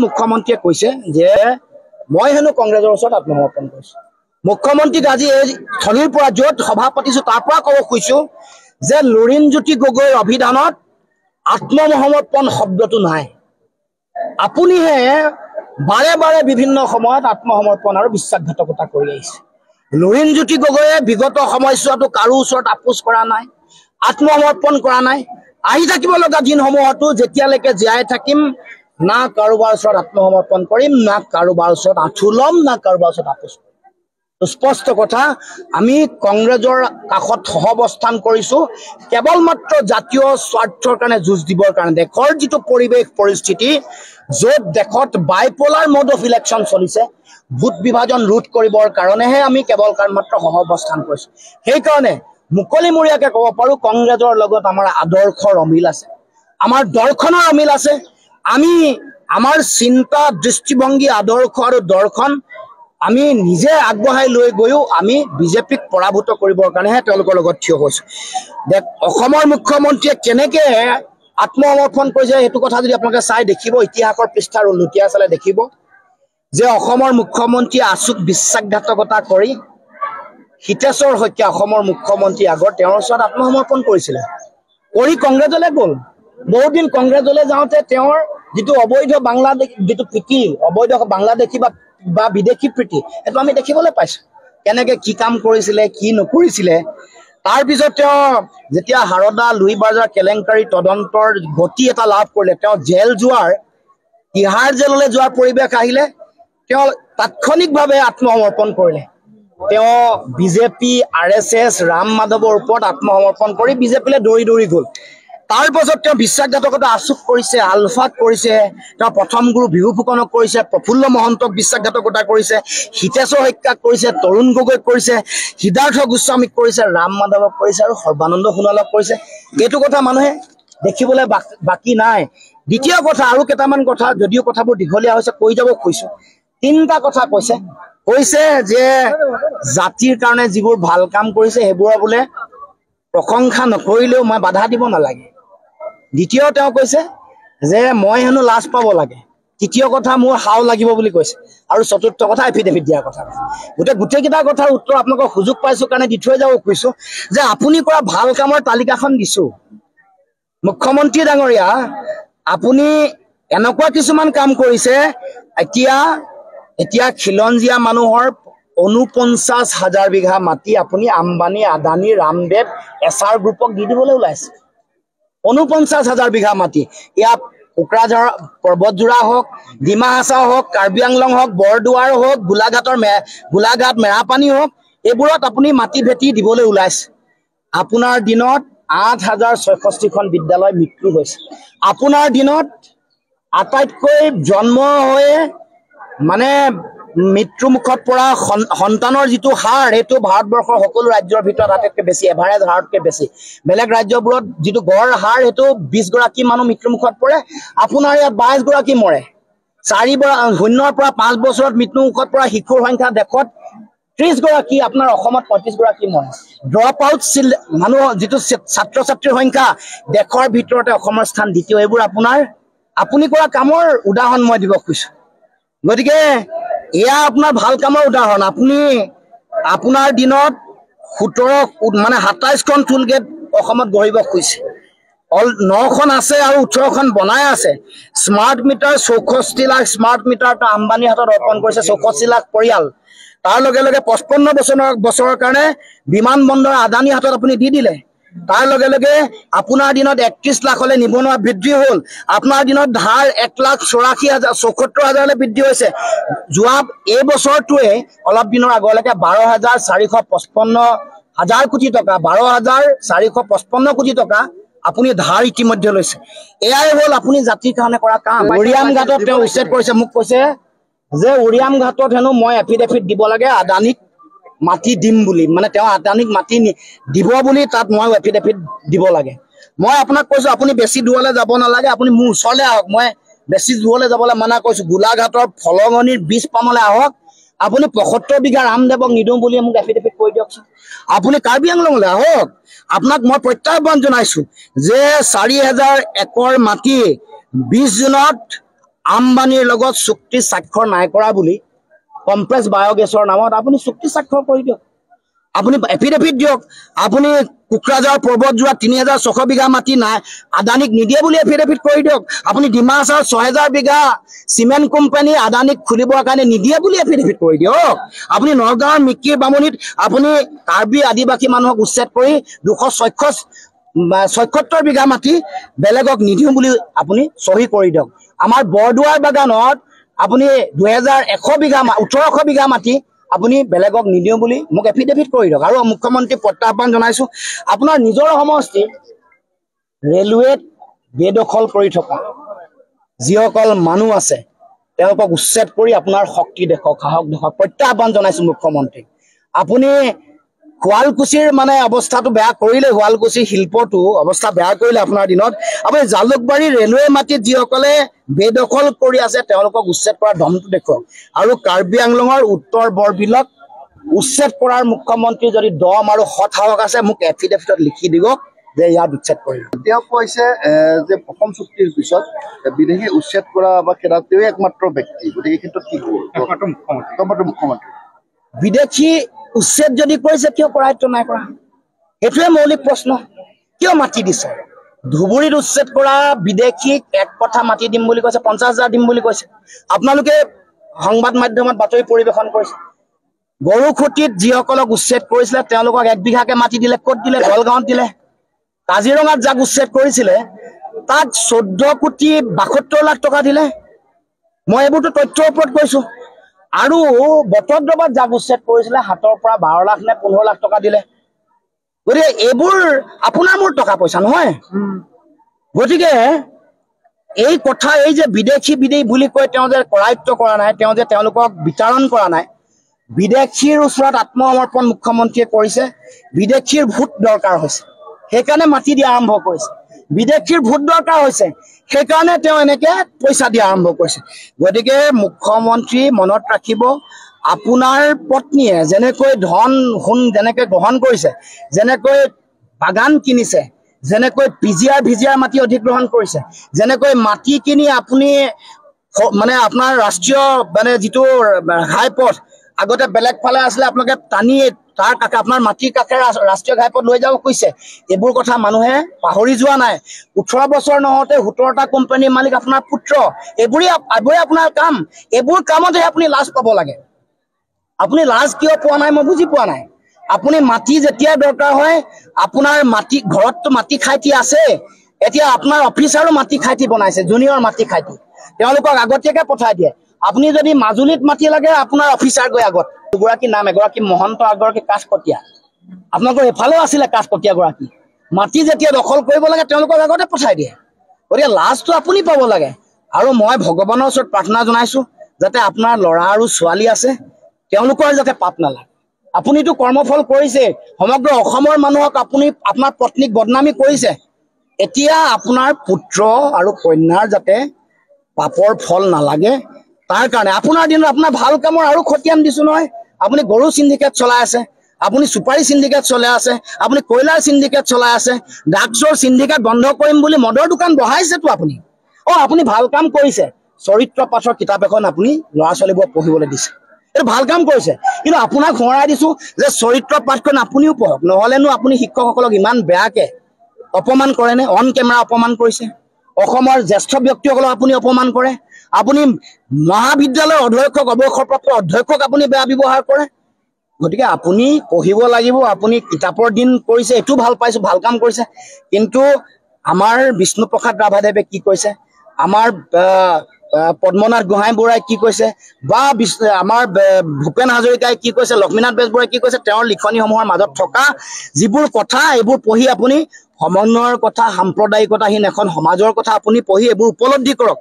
মুখ্যমন্ত্ৰীয়ে কৈছে যে মই হেনো কংগ্ৰেছৰ ওচৰত আত্মসমৰ্পণ কৰিছো। মুখ্যমন্ত্ৰীক আজি এই থলীৰ পৰা য'ত সভা পাতিছো তাৰ পৰা ক'ব খুজিছো যে লুৰিণজ্যোতি গগৈৰ অভিধানত আত্মসমৰ্পণ শব্দটো নাই। আপুনিহে বাৰে বাৰে বিভিন্ন সময়ত আত্মসমৰ্পণ আৰু বিশ্বাসঘাতকতা কৰি আহিছে। লুৰিণজ্যোতি গগৈয়ে বিগত সময়ছোৱাতো কাৰো ওচৰত আপোচ কৰা নাই, আত্মসমৰ্পণ কৰা নাই। আহি থাকিব লগা দিনসমূহতো যেতিয়ালৈকে জীয়াই থাকিম না কাৰোবাৰ ওচৰত আত্মসমৰ্পণ কৰিম, না কাৰোবাৰ ওচৰত আঁঠু ল'ম, না কাৰোবাৰ ওচৰত আপোচ কৰিম। স্পষ্ট কথা, আমি কংগ্ৰেছৰ কাষত সহৱস্থান কৰিছো কেৱল মাত্ৰ জাতীয় স্বাৰ্থৰ কাৰণে যুঁজ দিবৰ কাৰণে। দেশৰ যিটো পৰিৱেশ পৰিস্থিতি, য'ত দেশত বাইপলাৰ মোড অফ ইলেকশ্যন চলিছে, ভোট বিভাজন ৰোধ কৰিবৰ কাৰণেহে আমি কেৱল মাত্ৰ সহৱস্থান কৰিছো। সেইকাৰণে মুকলিমূৰীয়াকে ক'ব পাৰো কংগ্ৰেছৰ লগত আমাৰ আদৰ্শৰ অমিল আছে, আমাৰ দৰ্শনৰ অমিল আছে। আমি আমাৰ চিন্তা, দৃষ্টিভংগী, আদৰ্শ আৰু দৰ্শন আমি নিজে আগবঢ়াই লৈ গৈও আমি বিজেপিক পৰাভূত কৰিবৰ কাৰণেহে তেওঁলোকৰ লগত থিয় হৈছো। অসমৰ মুখ্যমন্ত্ৰীয়ে কেনেকে আত্মসমৰ্পণ কৰিছে সেইটো কথা যদি আপোনালোকে চাই দেখিব, ইতিহাসৰ পৃষ্ঠাৰ লুটিয়াই চালে দেখিব যে অসমৰ মুখ্যমন্ত্ৰীয়ে আচুক বিশ্বাসঘাতকতা কৰি হিতেশ্বৰ শইকীয়া অসমৰ মুখ্যমন্ত্ৰী আগৰ তেওঁৰ ওচৰত আত্মসমৰ্পণ কৰিছিলে, কৰি কংগ্ৰেছলৈ গ'ল। বহুদিন কংগ্ৰেছলৈ যাওঁতে তেওঁৰ যিটো অবৈধ বাংলাদেশ যিটো প্ৰীতি, অবৈধ বাংলাদেশী বা বিদেশী প্ৰীতি, সেইটো আমি দেখিবলৈ পাইছো কেনেকে কি কাম কৰিছিলে, কি নকৰিছিলে। তাৰপিছত তেওঁ যেতিয়া হাৰদা লুই বাজাৰ কেলেংকাৰী তদন্তৰ গতি এটা লাভ কৰিলে, তেওঁ জেল যোৱাৰ, তিহাৰ জেললৈ যোৱাৰ পৰিৱেশ আহিলে, তেওঁ তাৎক্ষণিকভাৱে আত্মসমৰ্পণ কৰিলে। তেওঁ বিজেপি, RSS, ৰাম মাধৱৰ ওপৰত আত্মসমৰ্পণ কৰি বিজেপিলৈ দৌৰি দৌৰি গ'ল। তাৰ পাছত তেওঁ বিশ্বাসঘাতকতা আচুক কৰিছে, আলফাক কৰিছে, তেওঁ প্ৰথম গুৰু বিহু ফুকনক কৰিছে, প্ৰফুল্ল মহন্তক বিশ্বাসঘাতকতা কৰিছে, হিতেশ্বৰ শইকীয়াক কৰিছে, তৰুণ গগৈক কৰিছে, সিদ্ধাৰ্থ গোস্বামীক কৰিছে, ৰাম মাধৱক কৰিছে আৰু সৰ্বানন্দ সোণোৱালক কৰিছে। এইটো কথা মানুহে দেখিবলৈ বাকী নাই। দ্বিতীয় কথা, আৰু কেইটামান কথা, যদিও কথাবোৰ দীঘলীয়া হৈছে কৈ যাব খুজিছো। তিনিটা কথা কৈছে যে জাতিৰ কাৰণে যিবোৰ ভাল কাম কৰিছে সেইবোৰৰ বোলে প্ৰশংসা নকৰিলেও মই বাধা দিব নালাগে। দ্বিতীয় তেওঁ কৈছে যে মই হেনো লাজ পাব লাগে। তৃতীয় কথা, মোৰ হাও লাগিব বুলি কৈছে। আৰু চতুৰ্থ কথা, এফিডেভিট দিয়াৰ কথা। গোটেইকেইটা কথাৰ উত্তৰ আপোনালোকক সুযোগ পাইছো কাৰণে দি থৈ যাব খুজিছো যে আপুনি কৰা ভাল কামৰ তালিকাখন দিছো। মুখ্যমন্ত্ৰী ডাঙৰীয়া, আপুনি এনেকুৱা কিছুমান কাম কৰিছে, এতিয়া খিলঞ্জীয়া মানুহৰ 49,000 বিঘা মাটি আপুনি আম্বানী, আদানী, ৰামদেৱ, SR গ্ৰুপক দি দিবলৈ ওলাইছে। 49,000 বিঘা মাটি, ইয়াত কোকৰাঝাৰ পৰ্বতজোৰা হওক, ডিমা হাছাও হওক, কাৰ্বি আংলং হওক, বৰদুৱাৰ হওক, গোলাঘাট মেৰাপানী হওক, এইবোৰত আপুনি মাটি ভেটি দিবলৈ ওলাইছে। আপোনাৰ দিনত 8,066খন বিদ্যালয় মৃত্যু হৈছে। আপোনাৰ দিনত আটাইতকৈ জন্ম হৈয়ে মানে মৃত্যু মুখত পৰা সন্তানৰ যিটো হাৰ, সেইটো ভাৰতবৰ্ষৰ সকলো ৰাজ্যৰ ভিতৰত আটাইতকৈ বেছি, এভাৰেজ হাৰতকৈ বেছি। বেলেগ ৰাজ্যবোৰত যিটো গড় হাৰ সেইটো 20 গৰাকী মানুহ মৃত্যু মুখত পৰে, আপোনাৰ ইয়াত 22 গৰাকী মৰে। 0 পৰা 5 বছৰত মৃত্যু মুখত পৰা শিশুৰ সংখ্যা দেশত 30 গৰাকী, আপোনাৰ অসমত 35 গৰাকী মৰে। ড্ৰপ আউট মানুহ যিটো ছাত্ৰ ছাত্ৰীৰ সংখ্যা দেশৰ ভিতৰতে অসমৰ স্থান দ্বিতীয়। এইবোৰ আপুনি কৰা কামৰ উদাহৰণ মই দিব খুজিছো। গতিকে এয়া আপোনাৰ ভাল কামৰ উদাহৰণ। আপোনাৰ দিনত 27খন টুল গেট অসমত গঢ়িব খুজিছে, 9খন আছে আৰু 18খন বনাই আছে। Smart meter 64 lakh smart meter আম্বানীৰ হাতত অৰ্পণ কৰিছে 64 লাখ পৰিয়াল। তাৰ লগে লগে 55 বছৰৰ কাৰণে বিমান বন্দৰ আদানীৰ হাতত আপুনি দি দিলে। তাৰ লগে লগে আপোনাৰ দিনত 31 লাখলৈ নিবনুৱা বৃদ্ধি হ'ল। আপোনাৰ দিনত ধাৰ 1,84,000 বৃদ্ধি হৈছে। যোৱা এই বছৰটোৱে অলপ দিনৰ আগলৈকে 12,455 কোটি টকা, 12,455 কোটি টকা আপুনি ধাৰ ইতিমধ্যে লৈছে। এয়াই হ'ল আপুনি জাতিৰ কাৰণে কৰা কাম। উৰিয়াম ঘাটত তেওঁ উচ্ছেদ কৰিছে, মোক কৈছে যে উৰিয়াম ঘাটত হেনো মই এফিডেভিট দিব লাগে আদানীক মাটি দিম বুলি, মানে তেওঁ আদানীক মাটি দিব বুলি তাত মই এফিডেভিট দিব লাগে। মই আপোনাক কৈছো আপুনি বেছি দূৰলৈ যাব নালাগে, আপুনি মোৰ ওচৰলৈ আহক। মই বেছি দূৰলৈ যাবলৈ মানা কৈছো। গোলাঘাটৰ ফলঙনিৰ বীজ পামলৈ আহক, আপুনি 75 বিঘা ৰামদেৱক নিদিওঁ বুলি মোক এফিডেভিট কৈ দিয়কচোন। আপুনি কাৰ্বি আংলঙলৈ আহক, আপোনাক মই প্ৰত্যাহ্বান জনাইছো যে 4,000 একৰ মাটি 20 জুনত আম্বানীৰ লগত চুক্তি স্বাক্ষৰ নাই কৰা বুলি কমপ্লেক্স বায়োগেছৰ নামত আপুনি চুক্তি স্বাক্ষৰ কৰি দিয়ক। আপুনি এফিডেভিট দিয়ক। আপুনি কোকৰাঝাৰ পৰ্বতজোৰা ৩,৬০০ বিঘা মাটি নাই আদানীক নিদিয়ে বুলি এফিডেভিট কৰি দিয়ক। আপুনি ডিমাহাছাওৰ ৬,০০০ বিঘা চিমেণ্ট কোম্পানী আদানীক খুলিবৰ কাৰণে নিদিয়ে বুলি এফিডেভিট কৰি দিয়ক। আপুনি নগাঁৱৰ মিকিৰ বামুণীত আপুনি কাৰ্বি আদিবাসী মানুহক উচ্ছেদ কৰি ২৭৬ বিঘা মাটি বেলেগক নিদিওঁ বুলি আপুনি চহী কৰি দিয়ক। আমাৰ বৰদুৱাৰ বাগানত আপুনি ২,১০০ বিঘা ১৮০০ বিঘা মাটি আপুনি বেলেগক নিদিওঁ বুলি মোক এফিডেভিট কৰি দিয়ক। আৰু মুখ্যমন্ত্ৰী প্ৰত্যাহ্বান জনাইছো, আপোনাৰ নিজৰ সমষ্টি ৰেলৱেত বেদখল কৰি থকা যিসকল মানুহ আছে তেওঁলোকক উচ্ছেদ কৰি আপোনাৰ শক্তি দেখক, সাহস দেখক, প্ৰত্যাহ্বান জনাইছো মুখ্যমন্ত্ৰীক। আপুনি শুৱালকুছিৰ অৱস্থাটো বেয়া কৰিলে, শুৱালকুছিৰ শিল্পটো অৱস্থা বেয়া কৰিলে আপোনাৰ দিনত। আপুনি জালুকবাৰী ৰেলৱে মাটিত যিসকলে বেদখল কৰি আছে তেওঁলোকক উচ্ছেদ কৰাৰ দমটো দেখুৱাওক। আৰু কাৰ্বি আংলঙৰ উত্তৰ বৰবিলক উচ্ছেদ কৰাৰ মুখ্যমন্ত্ৰী যদি দম আৰু সৎ সাহস আছে মোক এফিডেভিটত লিখি দিব যে ইয়াত উচ্ছেদ কৰিব। তেওঁ কৈছে যে অসম চুক্তিৰ পিছত বিদেশী উচ্ছেদ কৰা বা খেদা তেওঁ একমাত্ৰ ব্যক্তি, গতিকে এই ক্ষেত্ৰত কি ক'ব? একমাত্ৰ মুখ্যমন্ত্ৰী। বিদেশী উচ্ছেদ যদি কৰিছে কিয় কৰায়ত্ব নাই কৰা? সেইটোৱে মৌলিক প্ৰশ্ন। কিয় মাটি দিছে? ধুবুৰীত উচ্ছেদ কৰা বিদেশীক এক কঠা মাটি দিম বুলি কৈছে, ৫০,০০০ দিম বুলি কৈছে। আপোনালোকে সংবাদ মাধ্যমত বাতৰি পৰিৱেশন কৰিছে। গৰুখুটিত যিসকলক উচ্ছেদ কৰিছিলে তেওঁলোকক ১ বিঘাকে মাটি দিলে। ক'ত দিলে? গলগাঁৱত দিলে। কাজিৰঙাত যাক উচ্ছেদ কৰিছিলে তাক ১৪,৭২,০০,০০০ টকা দিলে। মই এইবোৰতো তথ্যৰ ওপৰত কৈছো। আৰু বটদ্ৰৱাত যাক উচ্ছেদ কৰিছিলে হাতৰ পৰা ১২ লাখ নে ১৫ লাখ টকা দিলে। গতিকে এইবোৰ আপোনাৰ মোৰ টকা পইচা নহয়। গতিকে এই কথা, এই যে বিদেশী বুলি কৈ তেওঁ যে কৰায়ত্ব কৰা নাই, তেওঁ যে তেওঁলোকক বিতৰণ কৰা নাই, বিদেশীৰ ওচৰত আত্মসমৰ্পণ মুখ্যমন্ত্ৰীয়ে কৰিছে। বিদেশীৰ ভোট দৰকাৰ হৈছে সেইকাৰণে মাটি দিয়া আৰম্ভ কৰিছে। বিদেশীৰ ভোট দৰকাৰ হৈছে সেইকাৰণে তেওঁ এনেকে পইচা দিয়া আৰম্ভ কৰিছে। গতিকে মুখ্যমন্ত্ৰী মনত ৰাখিব, আপোনাৰ পত্নীয়ে যেনেকৈ ধন সোণ যেনেকৈ গ্ৰহণ কৰিছে, যেনেকৈ বাগান কিনিছে, যেনেকৈ ভিজিয়াৰ মাটি অধিগ্ৰহণ কৰিছে, যেনেকৈ মাটি কিনি আপুনি আপোনাৰ ৰাষ্ট্ৰীয় যিটো ঘাইপথ আগতে বেলেগ ফালে আছিলে আপোনালোকে টানি তাৰ কাষে আপোনাৰ মাটিৰ কাষে ৰাষ্ট্ৰীয় ঘাইপথ লৈ যাব কৈছে। এইবোৰ কথা মানুহে পাহৰি যোৱা নাই। ১৮ বছৰ নহওঁতে ১৭টা কোম্পানীৰ মালিক আপোনাৰ পুত্ৰ। এইবোৰে আপোনাৰ কাম। এইবোৰ কামতহে আপুনি লাজ পাব লাগে। আপুনি লাজ কিয় পোৱা নাই মই বুজি পোৱা নাই। আপুনি মাটি যেতিয়া দৰকাৰ হয়, আপোনাৰ মাটি ঘৰততো মাটি খাইটি আছে, এতিয়া আপোনাৰ অফিচাৰো মাটি খাইটি বনাইছে, জুনিয়ৰ মাটি খাইটি, তেওঁলোকক আগতীয়াকে পঠাই দিয়ে। আপুনি যদি মাজুলীত মাটি লাগে আপোনাৰ অফিচাৰ গৈ আগত, দুগৰাকী নাম, এগৰাকী মহন্ত, এগৰাকী কাঠকটীয়া, আপোনালোকৰ এফালেও আছিলে কাঠকটীয়া গৰাকী। মাটি যেতিয়া দখল কৰিব লাগে তেওঁলোকক আগতে পঠাই দিয়ে। গতিকে লাজটো আপুনি পাব লাগে। আৰু মই ভগৱানৰ ওচৰত প্ৰাৰ্থনা জনাইছো যাতে আপোনাৰ ল'ৰা আৰু ছোৱালী আছে তেওঁলোকৰ যাতে পাপ নালাগে। আপুনিতো কৰ্মফল কৰিছে, সমগ্ৰ অসমৰ মানুহক আপুনি আপোনাৰ পত্নীক বদনামী কৰিছে। এতিয়া আপোনাৰ পুত্ৰ আৰু কন্যাৰ যাতে পাপৰ ফল নালাগে তাৰ কাৰণে আপোনাৰ দিনত আপোনাৰ ভাল কামৰ আৰু খতিয়ান দিছো নহয়। আপুনি গৰু চিণ্ডিকেট চলাই আছে, আপুনি চুপাৰী চিণ্ডিকেট চলাই আছে, আপুনি কয়লাৰ চিণ্ডিকেট চলাই আছে, ড্ৰাগছৰ চিণ্ডিকেট বন্ধ কৰিম বুলি মদৰ দোকান বহাইছেতো আপুনি। আপুনি ভাল কাম কৰিছে। চৰিত্ৰ পাঠৰ কিতাপ এখন আপুনি ল'ৰা ছোৱালীবোৰক পঢ়িবলৈ দিছে, এইটো ভাল কাম কৰিছে। কিন্তু আপোনাক সোঁৱৰাই দিছো যে চৰিত্ৰ পাঠখন আপুনিও পঢ়ক, নহলেনো আপুনি শিক্ষকসকলক ইমান বেয়াকে অপমান কৰেনে? অন কেমেৰা অপমান কৰিছে। অসমৰ জ্যেষ্ঠ ব্যক্তিসকলক আপুনি অপমান কৰে। আপুনি মহাবিদ্যালয়ৰ অধ্যক্ষক, অৱসৰপ্ৰাপ্ত অধ্যক্ষক আপুনি বেয়া ব্যৱহাৰ কৰে। গতিকে আপুনি পঢ়িব লাগিব। আপুনি কিতাপৰ দিন কৰিছে, এইটো ভাল পাইছো, ভাল কাম কৰিছে। কিন্তু আমাৰ বিষ্ণুপ্ৰসাদ ৰাভাদেৱে কি কৈছে, আমাৰ পদ্মনাথ গোহাঁই বৰুৱাই কি কৈছে, বা আমাৰ ভূপেন হাজৰিকাই কি কৈছে, লক্ষ্মীনাথ বেজবৰুৱাই কি কৈছে, তেওঁৰ লিখনিসমূহৰ মাজত থকা যিবোৰ কথা, এইবোৰ পঢ়ি আপুনি সমন্বয়ৰ কথা, সাম্প্ৰদায়িকতাহীন এখন সমাজৰ কথা আপুনি পঢ়ি এইবোৰ উপলব্ধি কৰক।